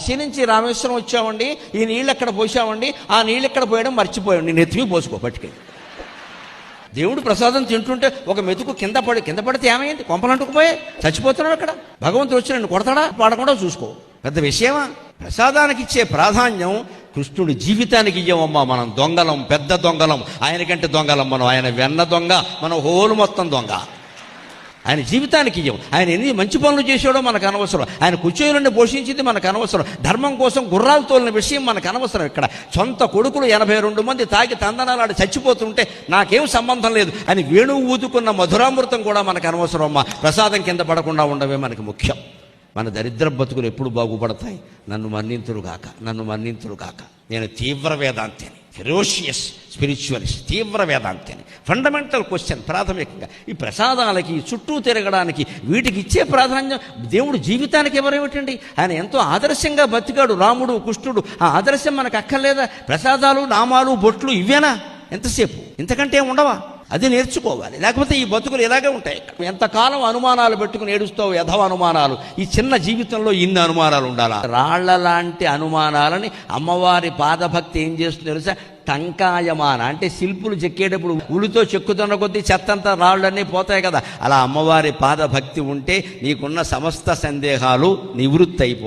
కాశీ నుంచి రామేశ్వరం వచ్చామండి, ఈ నీళ్ళు ఎక్కడ పోసామండి, ఆ నీళ్ళు ఎక్కడ పోయడం మర్చిపోయాం, నేను ఎత్తిమి పోసుకో పట్టుకెళ్ళి. దేవుడు ప్రసాదం తింటుంటే ఒక మెతుకు కింద పడితే ఏమైంది? కొంపలంటుకుపోయే చచ్చిపోతున్నాడు అక్కడ. భగవంతుడు వచ్చి నన్ను కొడతాడా పాడకుండా చూసుకో, పెద్ద విషయమా? ప్రసాదానికి ఇచ్చే ప్రాధాన్యం కృష్ణుడి జీవితానికి ఇయ్యమమ్మా. మనం దొంగలం, పెద్ద దొంగలం, ఆయనకంటే దొంగలం మనం. ఆయన వెన్న దొంగ, మనం హోలు మొత్తం దొంగ. ఆయన జీవితానికి ఇవ్వం. ఆయన ఎన్ని మంచి పనులు చేసాడో మనకు అనవసరం. ఆయన కుచేలుని పోషించింది మనకు అనవసరం. ధర్మం కోసం గుర్రాలు తోలిన విషయం మనకు అనవసరం. ఇక్కడ సొంత కొడుకులు 82 మంది తాగి తందనాలాడి చచ్చిపోతుంటే నాకేం సంబంధం లేదు అని వేణువు ఊదుకున్న మధురామృతం కూడా మనకు అనవసరం అమ్మా. ప్రసాదం కింద పడకుండా ఉండవే మనకి ముఖ్యం. మన దరిద్ర బతుకులు ఎప్పుడు బాగుపడతాయి? నన్ను మన్నింతురుగాక, నన్ను మన్నింతురుగాక. నేను తీవ్ర వేదాంతిని, ఫెరోషియస్ స్పిరిచువలిస్ట్, తీవ్ర వేదాంతిని. ఫండమెంటల్ క్వశ్చన్ ప్రాథమికంగా ఈ ప్రసాదాలకి చుట్టూ తిరగడానికి వీటికి ఇచ్చే ప్రాధాన్యం దేవుడు జీవితానికి ఎవరేమిటండి? ఆయన ఎంతో ఆదర్శంగా బతికాడు రాముడు, కృష్ణుడు. ఆ ఆదర్శం మనకు అక్కర్లేదా? ప్రసాదాలు, నామాలు, బొట్లు ఇవేనా? ఎంతసేపు? ఇంతకంటే ఉండవా? అది నేర్చుకోవాలి, లేకపోతే ఈ బతుకులు ఇలాగే ఉంటాయి. ఎంతకాలం అనుమానాలు పెట్టుకుని ఏడుస్తావు, యథవ అనుమానాలు. ఈ చిన్న జీవితంలో ఇన్ని అనుమానాలు ఉండాలా? రాళ్ల లాంటి అనుమానాలని అమ్మవారి పాదభక్తి ఏం చేస్తుంది తెలుసా? టంకాయమాన అంటే శిల్పులు చెక్కేటప్పుడు ఉలితో చెక్కుతున్న కొద్దీ చెత్తంతా రాళ్ళన్నీ పోతాయి కదా, అలా అమ్మవారి పాదభక్తి ఉంటే నీకున్న సమస్త సందేహాలు నివృత్తి అయిపోతాయి.